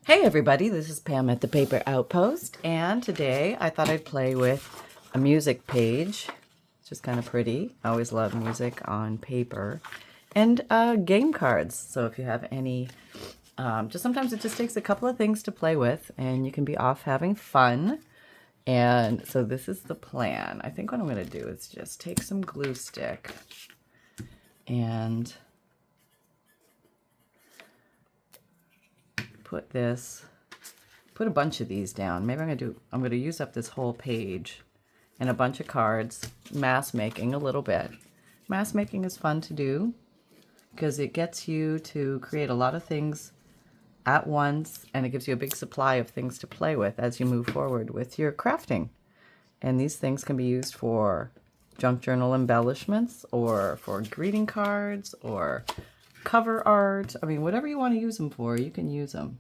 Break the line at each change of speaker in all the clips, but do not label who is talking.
Hey everybody, this is Pam at the Paper Outpost, and today I thought I'd play with a music page. It's just kind of pretty. I always love music on paper. And game cards. So if you have any, just sometimes it just takes a couple of things to play with, and you can be off having fun. And so this is the plan. I think what I'm going to do is just take some glue stick and put a bunch of these down. Maybe I'm going to use up this whole page and a bunch of cards, mass making a little bit. Mass making is fun to do because it gets you to create a lot of things at once, and it gives you a big supply of things to play with as you move forward with your crafting. And these things can be used for junk journal embellishments or for greeting cards or cover art. I mean, whatever you want to use them for, you can use them.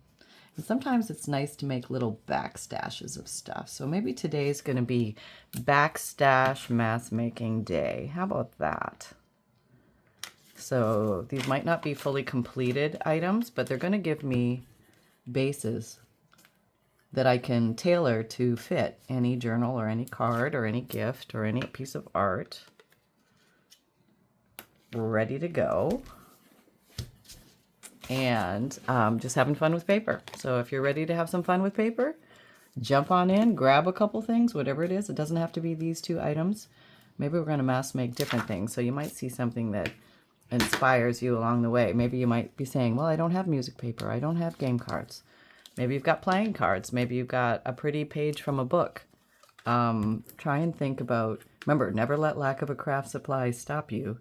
And sometimes it's nice to make little backstashes of stuff. So maybe today's going to be backstash mass making day. How about that? So these might not be fully completed items, but they're going to give me bases that I can tailor to fit any journal or any card or any gift or any piece of art. Ready to go. And just having fun with paper. So if you're ready to have some fun with paper, jump on in, grab a couple things, whatever it is. It doesn't have to be these two items. Maybe we're going to mass make different things. So you might see something that inspires you along the way. Maybe you might be saying, well, I don't have music paper. I don't have game cards. Maybe you've got playing cards. Maybe you've got a pretty page from a book. Try and think about, remember, never let lack of a craft supply stop you.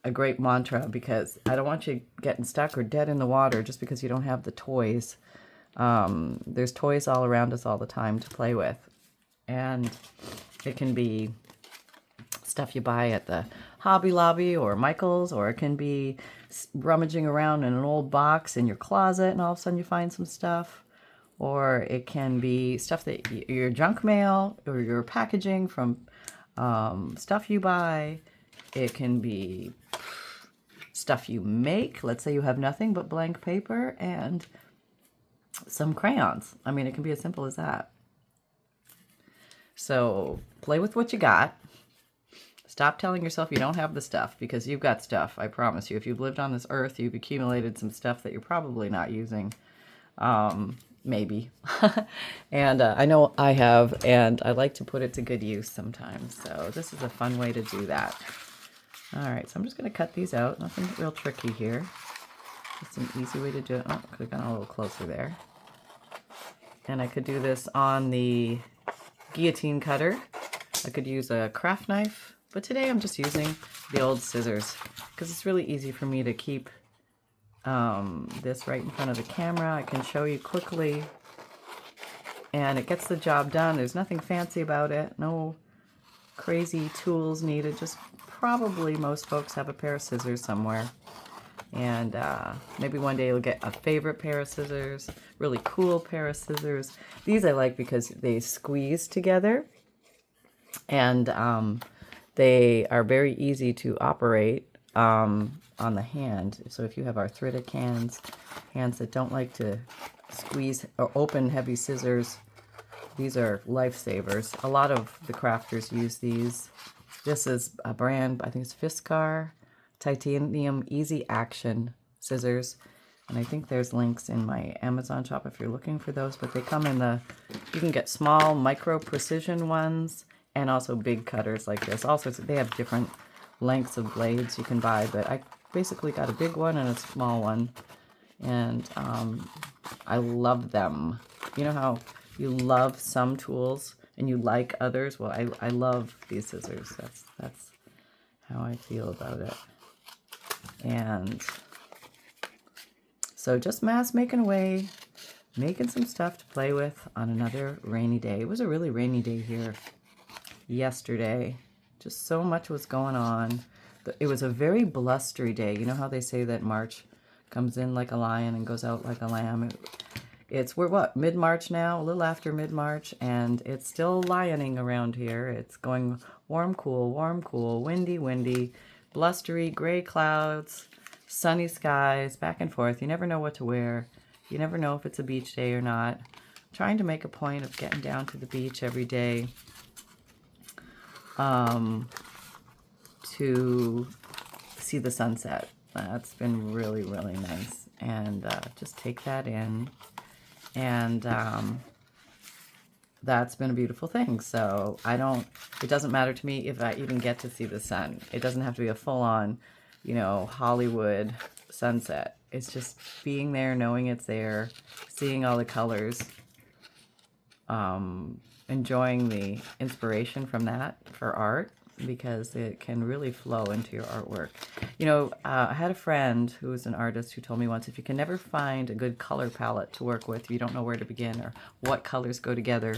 A great mantra, because I don't want you getting stuck or dead in the water just because you don't have the toys. There's toys all around us all the time to play with. And it can be stuff you buy at the Hobby Lobby or Michael's, or it can be rummaging around in an old box in your closet and all of a sudden you find some stuff. Or it can be stuff that your junk mail or your packaging from stuff you buy. It can be stuff you make. Let's say you have nothing but blank paper and some crayons. I mean, it can be as simple as that. So play with what you got. Stop telling yourself you don't have the stuff, because you've got stuff. I promise you. If you've lived on this earth, you've accumulated some stuff that you're probably not using. Maybe. And I know I have, and I like to put it to good use sometimes. So this is a fun way to do that. All right, so I'm just going to cut these out. Nothing real tricky here. Just an easy way to do it. Oh, could have gone a little closer there. And I could do this on the guillotine cutter. I could use a craft knife, but today I'm just using the old scissors because it's really easy for me to keep this right in front of the camera. I can show you quickly, and it gets the job done. There's nothing fancy about it. No crazy tools needed. Just probably most folks have a pair of scissors somewhere. And maybe one day you'll get a favorite pair of scissors, really cool pair of scissors. These I like because they squeeze together, and they are very easy to operate on the hand. So if you have arthritic hands that don't like to squeeze or open heavy scissors, these are lifesavers. A lot of the crafters use these. This is a brand, I think it's Fiskar, titanium easy action scissors. And I think there's links in my Amazon shop if you're looking for those, but they come in you can get small micro precision ones and also big cutters like this. Also, they have different lengths of blades you can buy, but I basically got a big one and a small one. And I love them. You know how you love some tools and you like others? Well, I love these scissors. That's how I feel about it. And so just mass making away, making some stuff to play with on another rainy day. It was a really rainy day here yesterday. Just so much was going on. It was a very blustery day. You know how they say that March comes in like a lion and goes out like a lamb? We're what, mid-March now, a little after mid-March, and it's still lioning around here. It's going warm, cool, windy, blustery, gray clouds, sunny skies, back and forth. You never know what to wear. You never know if it's a beach day or not. I'm trying to make a point of getting down to the beach every day to see the sunset. That's been really, really nice. And just take that in. And that's been a beautiful thing. So it doesn't matter to me if I even get to see the sun. It doesn't have to be a full-on, you know, Hollywood sunset. It's just being there, knowing it's there, seeing all the colors, enjoying the inspiration from that for art, because it can really flow into your artwork. You know, I had a friend who was an artist who told me once, if you can never find a good color palette to work with, you don't know where to begin or what colors go together,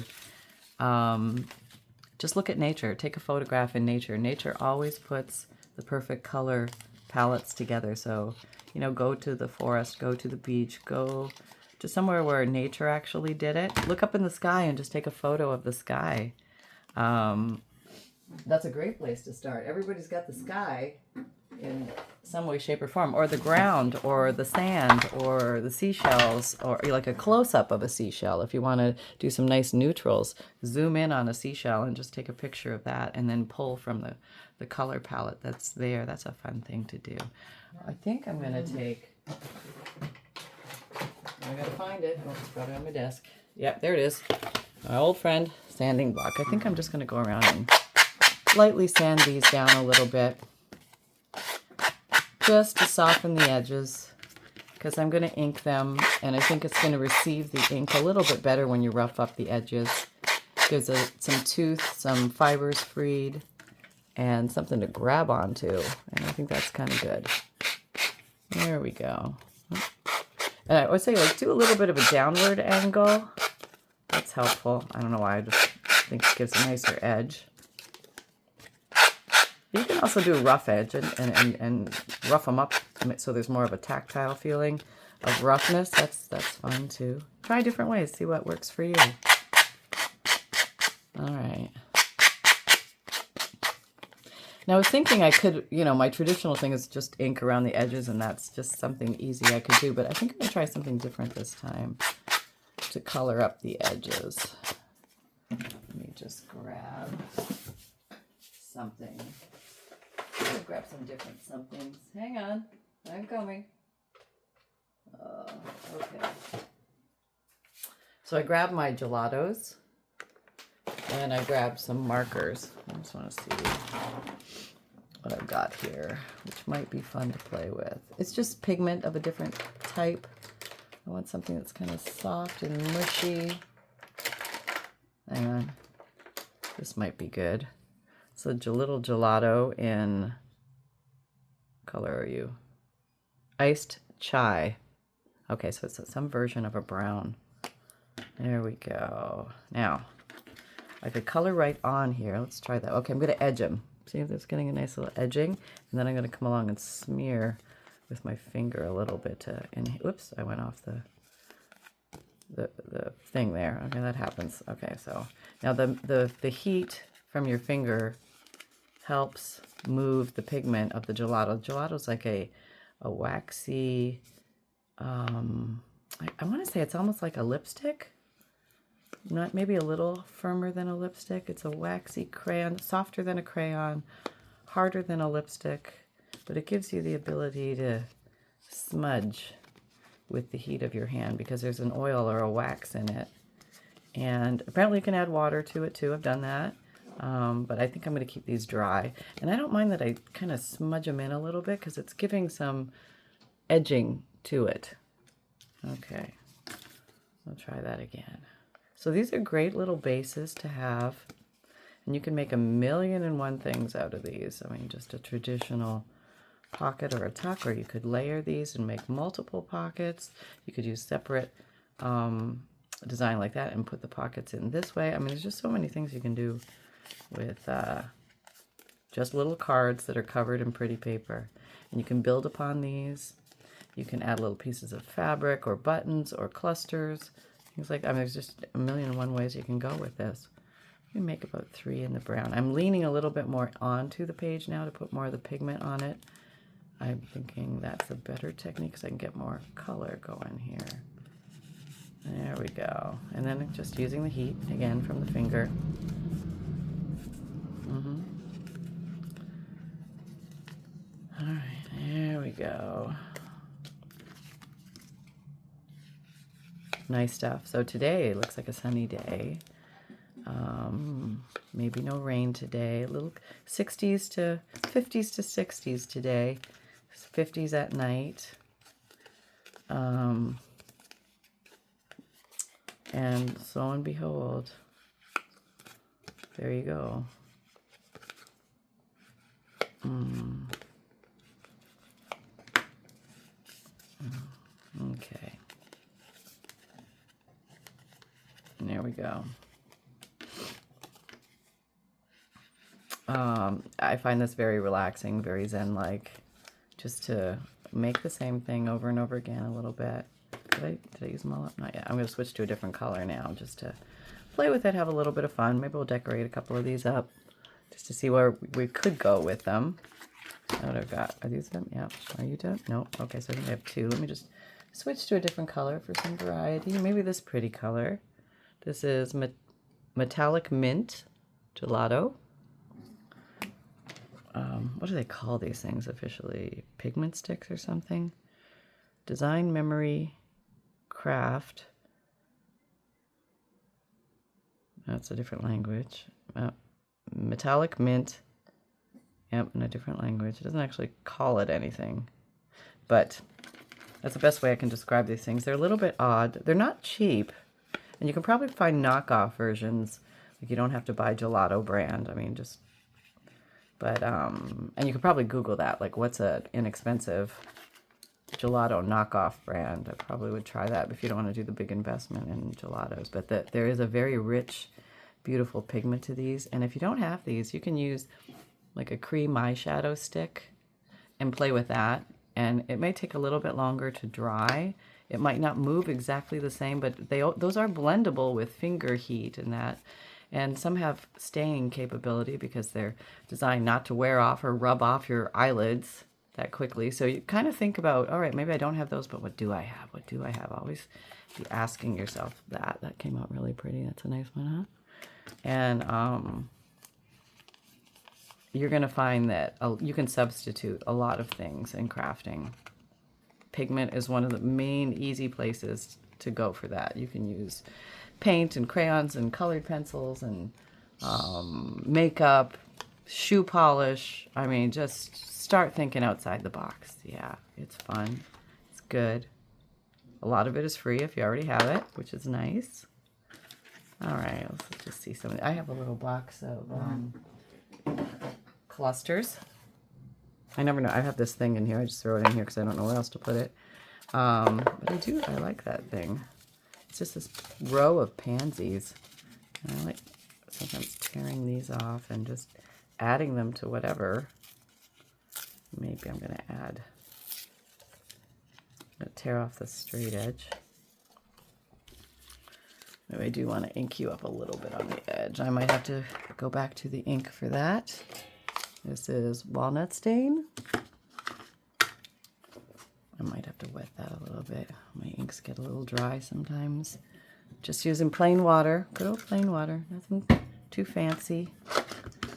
just look at nature. Take a photograph in nature. Nature always puts the perfect color palettes together. So, you know, go to the forest, go to the beach, go to somewhere where nature actually did it. Look up in the sky and just take a photo of the sky. That's a great place to start. Everybody's got the sky in some way, shape, or form, or the ground, or the sand, or the seashells, or like a close-up of a seashell. If you want to do some nice neutrals, zoom in on a seashell and just take a picture of that, and then pull from the color palette that's there. That's a fun thing to do. I think I'm going to take... I gotta find it. Oh, it's probably on my desk. Yep, there it is. My old friend, sanding block. I think I'm just going to go around and lightly sand these down a little bit, just to soften the edges, because I'm going to ink them, and I think it's going to receive the ink a little bit better when you rough up the edges. Gives it some tooth, some fibers freed, and something to grab onto, and I think that's kind of good. There we go. And I would say, like, do a little bit of a downward angle. That's helpful. I don't know why. I just think it gives a nicer edge. You can also do a rough edge and rough them up so there's more of a tactile feeling of roughness. That's fun, too. Try different ways. See what works for you. All right. Now, I was thinking I could, you know, my traditional thing is just ink around the edges, and that's just something easy I could do, but I think I'm going to try something different this time to color up the edges. Let me just grab something. I'll grab some different somethings. Hang on, I'm coming. Okay. So I grabbed my gelatos, and I grabbed some markers. I just want to see what I've got here, which might be fun to play with. It's just pigment of a different type. I want something that's kind of soft and mushy. Hang on. This might be good. It's a little gelato in, what color are you? Iced chai. Okay, so it's some version of a brown. There we go. Now, I could color right on here. Let's try that. Okay, I'm going to edge them. See if it's getting a nice little edging. And then I'm going to come along and smear with my finger a little bit to... Oops, I went off the thing there. Okay, that happens. Okay, so now the heat from your finger helps move the pigment of the gelato. Gelato's like a waxy... I want to say it's almost like a lipstick. Not maybe a little firmer than a lipstick. It's a waxy crayon, softer than a crayon, harder than a lipstick, but it gives you the ability to smudge with the heat of your hand because there's an oil or a wax in it. And apparently you can add water to it too. I've done that. But I think I'm going to keep these dry. And I don't mind that I kind of smudge them in a little bit because it's giving some edging to it. Okay, I'll try that again. So these are great little bases to have, and you can make 1,000,001 things out of these. I mean, just a traditional pocket or a tuck, or you could layer these and make multiple pockets. You could use separate design like that and put the pockets in this way. I mean, there's just so many things you can do with just little cards that are covered in pretty paper. And you can build upon these. You can add little pieces of fabric or buttons or clusters. Things like, I mean, there's just 1,000,001 ways you can go with this. You can make about 3 in the brown. I'm leaning a little bit more onto the page now to put more of the pigment on it. I'm thinking that's a better technique because I can get more color going here. There we go. And then just using the heat again from the finger. All right, there we go. Nice stuff. So today it looks like a sunny day. Maybe no rain today. A little 60s to 50s to 60s today. 50s at night. And so and behold, there you go. Okay. And there we go. I find this very relaxing, very zen-like, just to make the same thing over and over again a little bit. Did I use them all up? Not yet. I'm going to switch to a different color now just to play with it, have a little bit of fun. Maybe we'll decorate a couple of these up just to see where we could go with them. What I've got. Are these them? Yeah. Are you done? No. Okay, so I think I have two. Let me just switch to a different color for some variety. Maybe this pretty color. This is Metallic Mint Gelato. What do they call these things officially? Pigment sticks or something? Design Memory Craft. That's a different language. Metallic Mint. Yep, in a different language. It doesn't actually call it anything. But that's the best way I can describe these things. They're a little bit odd. They're not cheap. And you can probably find knockoff versions. Like you don't have to buy Gelato brand. I mean, just... But, and you could probably Google that. Like, what's an inexpensive gelato knockoff brand? I probably would try that if you don't want to do the big investment in gelatos. But there is a very rich, beautiful pigment to these. And if you don't have these, you can use like a cream eyeshadow stick and play with that. And it may take a little bit longer to dry. It might not move exactly the same, but those are blendable with finger heat and that. And some have staying capability because they're designed not to wear off or rub off your eyelids that quickly. So you kind of think about, all right, maybe I don't have those, but what do I have? What do I have? Always be asking yourself that. That came out really pretty. That's a nice one, huh? And you're going to find that you can substitute a lot of things in crafting. Pigment is one of the main easy places to go for that. You can use paint and crayons and colored pencils and makeup, shoe polish. I mean, just start thinking outside the box. Yeah, it's fun. It's good. A lot of it is free if you already have it, which is nice. All right, let's just see some. I have a little box of clusters. I never know. I have this thing in here. I just throw it in here because I don't know where else to put it. But I like that thing. It's just this row of pansies. And I like sometimes tearing these off and just adding them to whatever. Maybe I'm going to add. I'm going to tear off the straight edge. Maybe I do want to ink you up a little bit on the edge. I might have to go back to the ink for that. This is Walnut Stain. I might have to wet that a little bit. My inks get a little dry sometimes. Just using plain water, good old plain water, nothing too fancy.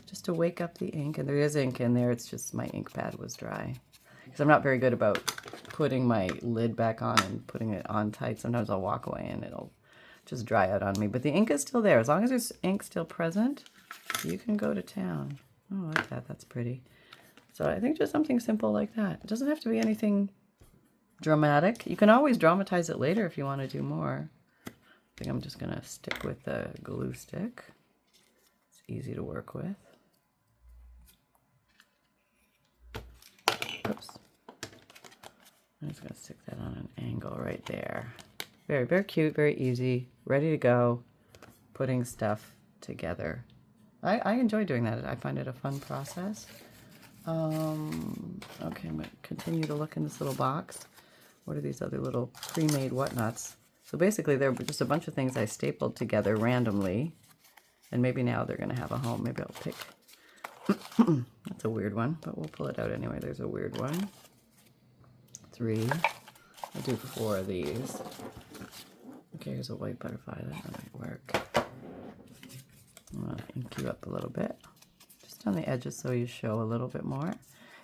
Just to wake up the ink, and there is ink in there, it's just my ink pad was dry. Because I'm not very good about putting my lid back on and putting it on tight. Sometimes I'll walk away and it'll just dry out on me. But the ink is still there. As long as there's ink still present, you can go to town. Oh, I like that, that's pretty. So I think just something simple like that. It doesn't have to be anything dramatic. You can always dramatize it later if you want to do more. I think I'm just going to stick with the glue stick. It's easy to work with. Oops. I'm just going to stick that on an angle right there. Very, very cute, very easy, ready to go, putting stuff together. I enjoy doing that. I find it a fun process. Okay, I'm going to continue to look in this little box. What are these other little pre-made whatnots? So basically they're just a bunch of things I stapled together randomly. And maybe now they're going to have a home. Maybe I'll pick. That's a weird one, but we'll pull it out anyway. There's a weird one. 3. I'll do 4 of these. Okay, here's a white butterfly. That might work. I'm going to ink you up a little bit. Just on the edges so you show a little bit more.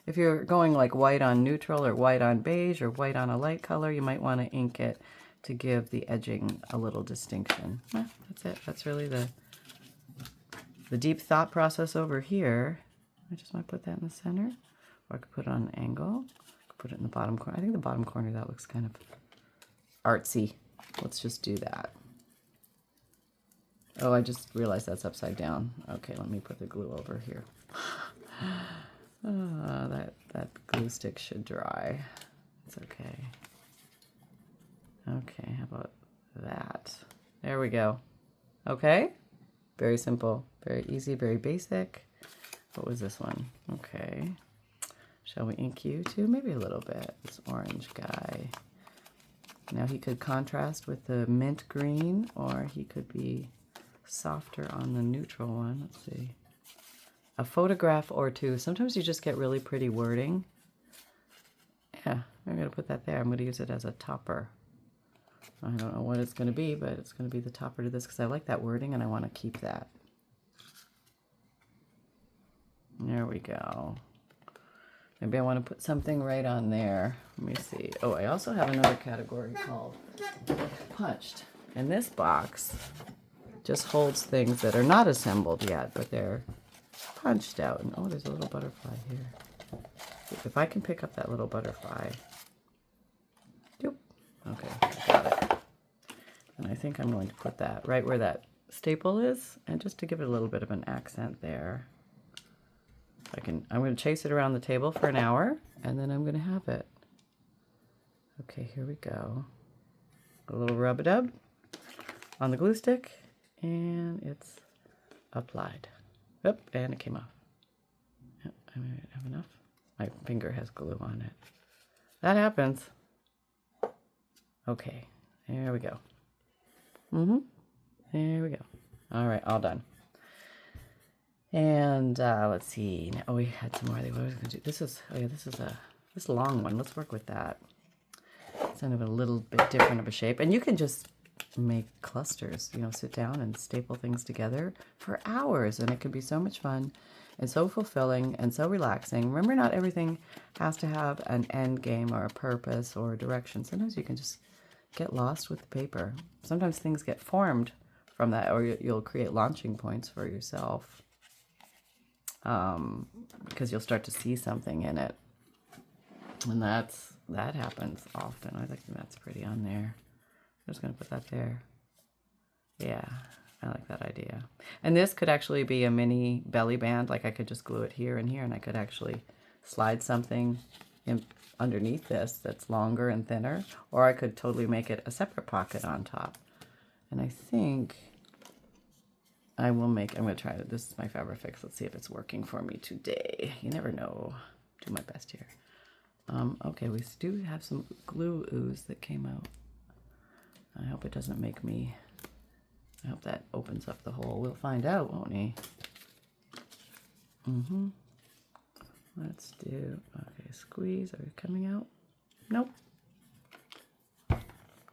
If you're going like white on neutral or white on beige or white on a light color, you might want to ink it to give the edging a little distinction. That's it. That's really the deep thought process over here. I just might put that in the center, or I could put it on an angle. I could put it in the bottom corner. I think the bottom corner, that looks kind of artsy. Let's just do that. Oh, I just realized that's upside down. Okay, let me put the glue over here. That glue stick should dry. It's okay. Okay, how about that? There we go. Okay, very simple, very easy, very basic. What was this one? Okay. Shall we ink you too? Maybe a little bit. This orange guy. Now he could contrast with the mint green, or he could be softer on the neutral one. Let's see. A photograph or two. Sometimes you just get really pretty wording. Yeah, I'm going to put that there. I'm going to use it as a topper. I don't know what it's going to be, but it's going to be the topper to this because I like that wording and I want to keep that. There we go. Maybe I want to put something right on there. Let me see. Oh, I also have another category called Punched. And this box just holds things that are not assembled yet, but they're punched out. And oh, there's a little butterfly here. If I can pick up that little butterfly. Doop. Okay, got it. And I think I'm going to put that right where that staple is, and just to give it a little bit of an accent there. I'm going to chase it around the table for an hour, and then I'm going to have it. Okay, here we go. A little rub-a-dub on the glue stick, and it's applied. Oop, and it came off. Yep, I might have enough. My finger has glue on it. That happens. Okay, there we go. There we go. All right, all done. And let's see. Oh, we had some more. What was I going to do? This is this long one. Let's work with that. It's kind of a little bit different of a shape, and you can just make clusters. You know, sit down and staple things together for hours, and it can be so much fun and so fulfilling and so relaxing. Remember, not everything has to have an end game or a purpose or a direction. Sometimes you can just get lost with the paper. Sometimes things get formed from that, or you'll create launching points for yourself. Because you'll start to see something in it, and that happens often. I think that's pretty on there. I'm just going to put that there. Yeah, I like that idea. And this could actually be a mini belly band. Like I could just glue it here and here, and I could actually slide something in underneath this that's longer and thinner, or I could totally make it a separate pocket on top. And I think I'm going to try it. This is my Fabrifix. Let's see if it's working for me today. You never know. Do my best here. Okay, we do have some glue ooze that came out. I hope it doesn't make me... I hope that opens up the hole. We'll find out, won't we? Let's do... Okay, squeeze. Are we coming out? Nope.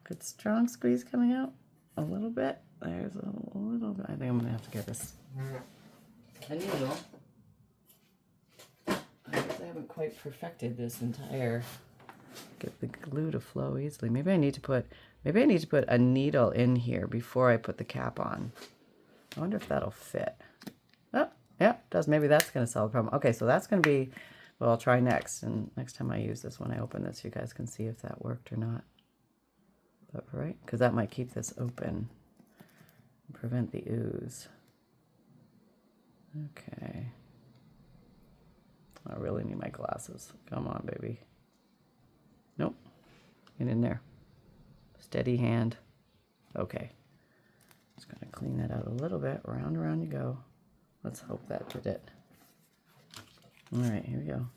Good strong squeeze coming out. A little bit. There's a little bit. I think I'm going to have to get this a needle. I haven't quite perfected this entire... Get the glue to flow easily. Maybe I need to put a needle in here before I put the cap on. I wonder if that'll fit. Oh, yeah, it does. Maybe that's going to solve the problem. Okay, so that's going to be... Well, I'll try next. And next time I use this, when I open this, you guys can see if that worked or not. But right, because that might keep this open and prevent the ooze. Okay. I really need my glasses. Come on, baby. Nope. Get in there. Steady hand. Okay. Just going to clean that out a little bit. Round and round you go. Let's hope that did it. All right, here we go.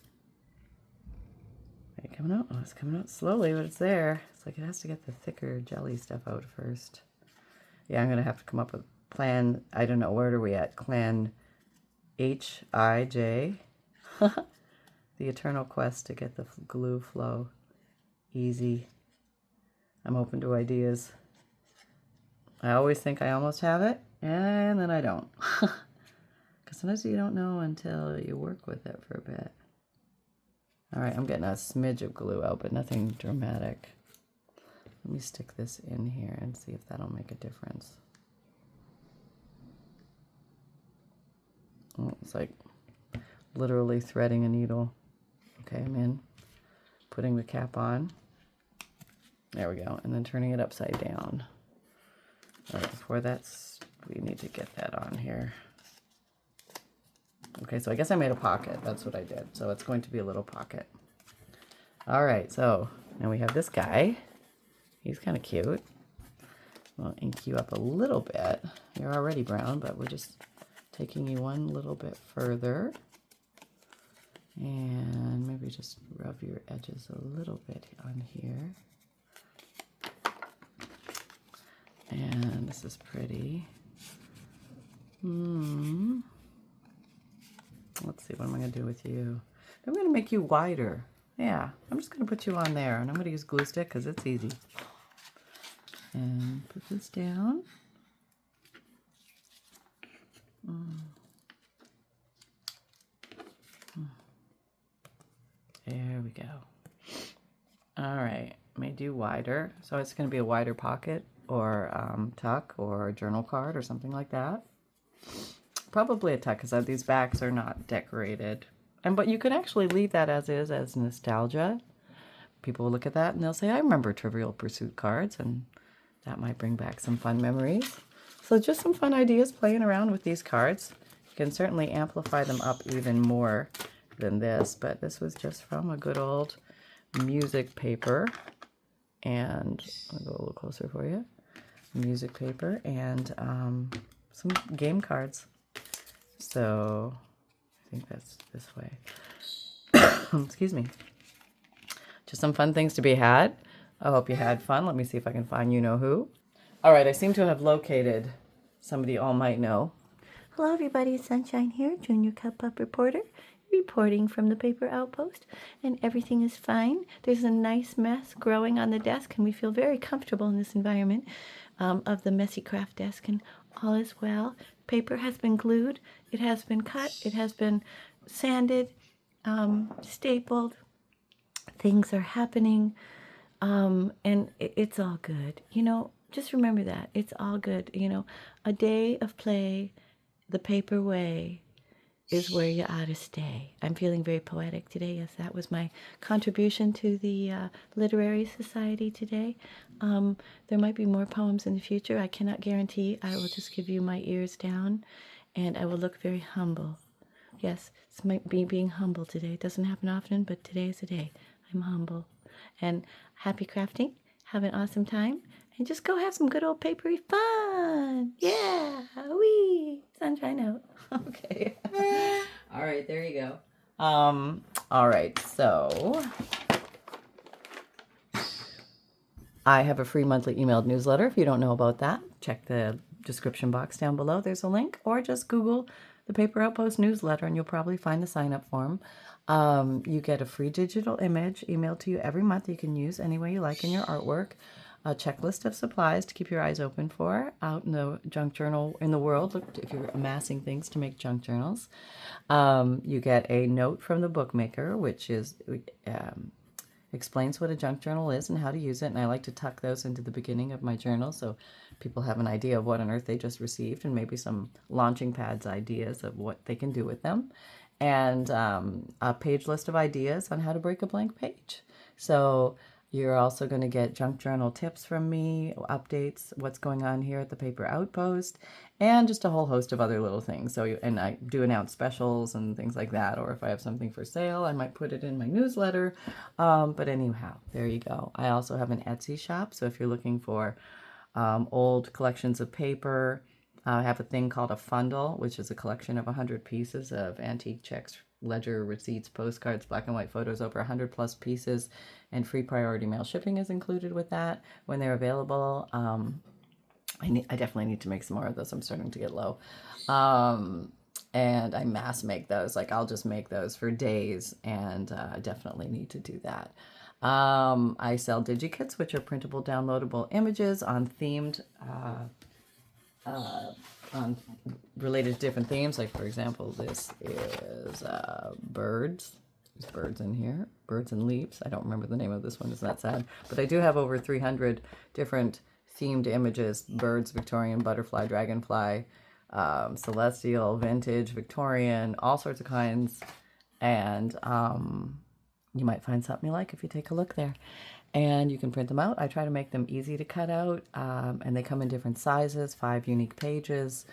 Are you coming out? Oh, it's coming out slowly, but it's there. It's like it has to get the thicker jelly stuff out first. Yeah, I'm going to have to come up with plan. I don't know. Where are we at? Clan H-I-J. The eternal quest to get the glue flow easy. I'm open to ideas. I always think I almost have it, and then I don't. Because sometimes you don't know until you work with it for a bit. All right, I'm getting a smidge of glue out, but nothing dramatic. Let me stick this in here and see if that'll make a difference. Oh, it's like literally threading a needle. Okay, I'm in. Putting the cap on. There we go. And then turning it upside down. All right, before that's, we need to get that on here. Okay, so I guess I made a pocket. That's what I did. So it's going to be a little pocket. All right, so now we have this guy. He's kind of cute. We'll ink you up a little bit. You're already brown, but we're just taking you one little bit further. And maybe just rub your edges a little bit on here. And this is pretty. Let's see, what am I going to do with you? I'm going to make you wider. Yeah, I'm just going to put you on there. And I'm going to use glue stick because it's easy. And put this down. There we go. All right, made you wider. So it's going to be a wider pocket or tuck or journal card or something like that. Probably a tuck because these backs are not decorated. But you can actually leave that as is, as nostalgia. People will look at that and they'll say, I remember Trivial Pursuit cards, and that might bring back some fun memories. So just some fun ideas playing around with these cards. You can certainly amplify them up even more than this, but this was just from a good old music paper. And I'll go a little closer for you. Music paper and some game cards. So I think that's this way. Excuse me. Just some fun things to be had. I hope you had fun. Let me see if I can find you know who. All right, I seem to have located somebody all might know. Hello, everybody. It's Sunshine here, Junior Cup Up reporter, reporting from the paper outpost, and everything is fine. There's a nice mess growing on the desk, and we feel very comfortable in this environment of the messy craft desk, and all is well. Paper has been glued. It has been cut. It has been sanded, stapled. Things are happening, and it's all good. You know, just remember that. It's all good. You know, a day of play, the paper way, is where you ought to stay. I'm feeling very poetic today. Yes, that was my contribution to the Literary Society today. There might be more poems in the future. I cannot guarantee. I will just give you my ears down, and I will look very humble. Yes, it's me being humble today. It doesn't happen often, but today is the day. I'm humble. And happy crafting. Have an awesome time. And just go have some good old papery fun. Yeah. Wee. Sunshine out. Okay. All right. There you go. All right. So I have a free monthly emailed newsletter. If you don't know about that, check the description box down below. There's a link, or just Google the Paper Outpost newsletter and you'll probably find the sign up form. You get a free digital image emailed to you every month you can use any way you like in your artwork. A checklist of supplies to keep your eyes open for out in the junk journal in the world. Look, if you're amassing things to make junk journals. You get a note from the bookmaker, which is explains what a junk journal is and how to use it. And I like to tuck those into the beginning of my journal so people have an idea of what on earth they just received, and maybe some launching pads ideas of what they can do with them. And a page list of ideas on how to break a blank page. So you're also going to get junk journal tips from me, updates, what's going on here at the Paper Outpost, and just a whole host of other little things. So, and I do announce specials and things like that, or if I have something for sale, I might put it in my newsletter. But anyhow, there you go. I also have an Etsy shop, so if you're looking for old collections of paper, I have a thing called a FUNDLE, which is a collection of 100 pieces of antique checks, ledger, receipts, postcards, black and white photos, over 100 plus pieces, and free priority mail shipping is included with that when they're available. I definitely need to make some more of those. I'm starting to get low. And I mass make those. Like, I'll just make those for days, and I definitely need to do that. I sell Digikits, which are printable, downloadable images on themed, on related to different themes. Like, for example, this is birds. There's birds in here, birds and leaves. I don't remember the name of this one. It's not sad. But I do have over 300 different themed images: birds, Victorian, butterfly, dragonfly, celestial, vintage, Victorian, all sorts of kinds. And you might find something you like if you take a look there. And you can print them out. I try to make them easy to cut out, and they come in different sizes, 5 unique pages,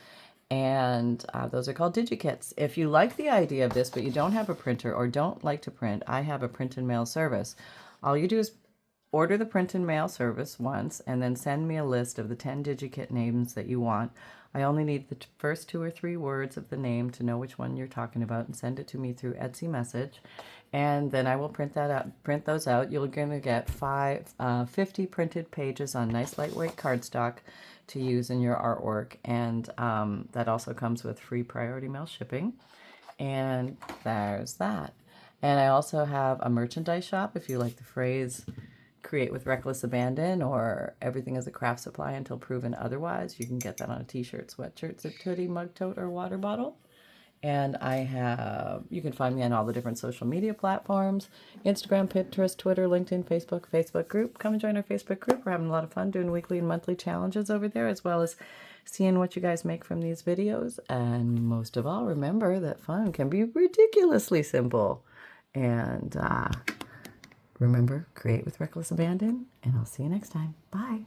and those are called Digikits. If you like the idea of this, but you don't have a printer or don't like to print, I have a print and mail service. All you do is order the print and mail service once, and then send me a list of the 10 Digikit names that you want. I only need the first 2 or 3 words of the name to know which one you're talking about, and send it to me through Etsy message. And then I will print those out. You're going to get 50 printed pages on nice lightweight cardstock to use in your artwork. And that also comes with free priority mail shipping. And there's that. And I also have a merchandise shop, if you like the phrase create with reckless abandon, or everything is a craft supply until proven otherwise. You can get that on a t-shirt, sweatshirt, zip hoodie, mug tote, or water bottle. And you can find me on all the different social media platforms: Instagram, Pinterest, Twitter, LinkedIn, Facebook group. Come and join our Facebook group. We're having a lot of fun doing weekly and monthly challenges over there, as well as seeing what you guys make from these videos. And most of all, remember that fun can be ridiculously simple. And remember, create with reckless abandon, and I'll see you next time. Bye.